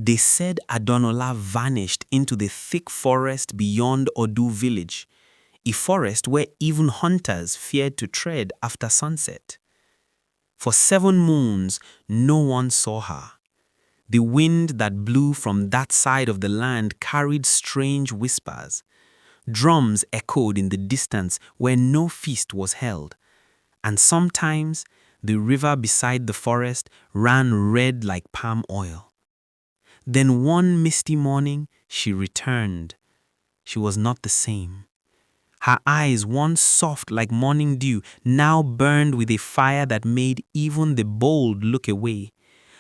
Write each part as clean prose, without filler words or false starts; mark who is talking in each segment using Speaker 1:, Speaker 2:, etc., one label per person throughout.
Speaker 1: They said Adunola vanished into the thick forest beyond Odu village, a forest where even hunters feared to tread after sunset. For 7 moons, no one saw her. The wind that blew from that side of the land carried strange whispers. Drums echoed in the distance where no feast was held, and sometimes the river beside the forest ran red like palm oil. Then one misty morning she returned. She was not the same. Her eyes, once soft like morning dew, now burned with a fire that made even the bold look away.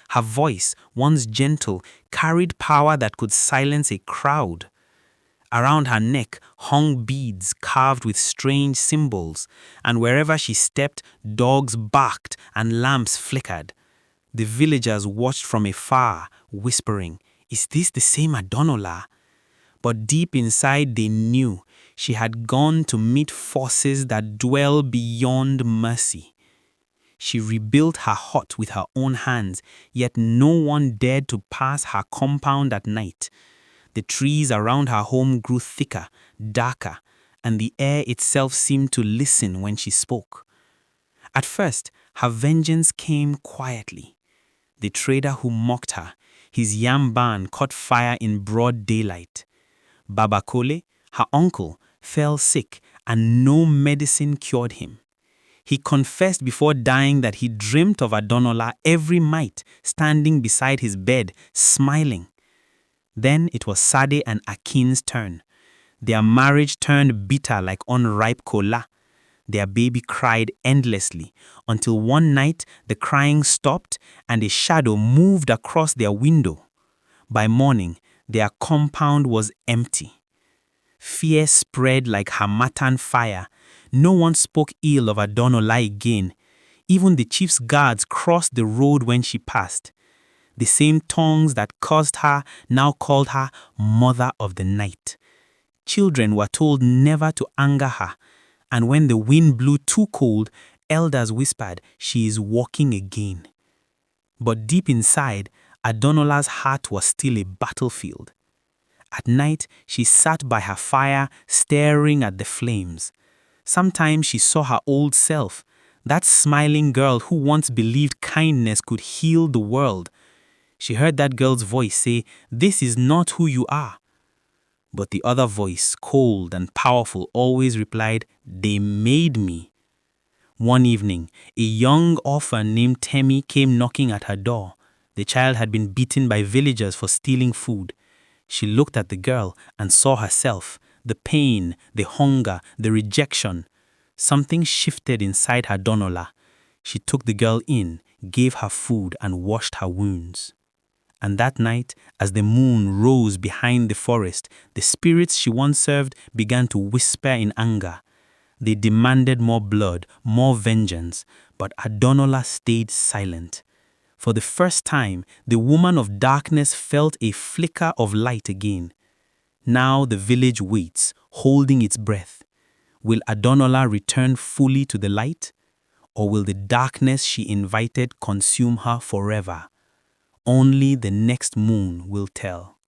Speaker 1: Her voice, once gentle, carried power that could silence a crowd. Around her neck hung beads carved with strange symbols, and wherever she stepped, dogs barked and lamps flickered. The villagers watched from afar, whispering, "Is this the same Adunola?" But deep inside they knew she had gone to meet forces that dwell beyond mercy. She rebuilt her hut with her own hands, yet no one dared to pass her compound at night. The trees around her home grew thicker, darker, and the air itself seemed to listen when she spoke. At first, her vengeance came quietly. The trader who mocked her, his yam barn caught fire in broad daylight. Baba Kole, her uncle, fell sick and no medicine cured him. He confessed before dying that he dreamt of Adunola every night, standing beside his bed, smiling. Then it was Sade and Akin's turn. Their marriage turned bitter like unripe kola. Their baby cried endlessly until one night the crying stopped and a shadow moved across their window. By morning, their compound was empty. Fear spread like Hamatan fire. No one spoke ill of Adunola again. Even the chief's guards crossed the road when she passed. The same tongues that cursed her now called her Mother of the Night. Children were told never to anger her, and when the wind blew too cold, elders whispered, "She is walking again." But deep inside, Adunola's heart was still a battlefield. At night, she sat by her fire, staring at the flames. Sometimes she saw her old self, that smiling girl who once believed kindness could heal the world. She heard that girl's voice say, "This is not who you are." But the other voice, cold and powerful, always replied, "They made me." One evening, a young orphan named Temi came knocking at her door. The child had been beaten by villagers for stealing food. She looked at the girl and saw herself, the pain, the hunger, the rejection. Something shifted inside her Adunola. She took the girl in, gave her food, and washed her wounds. And that night, as the moon rose behind the forest, the spirits she once served began to whisper in anger. They demanded more blood, more vengeance, but Adunola stayed silent. For the first time, the woman of darkness felt a flicker of light again. Now the village waits, holding its breath. Will Adunola return fully to the light? Or will the darkness she invited consume her forever? Only the next moon will tell.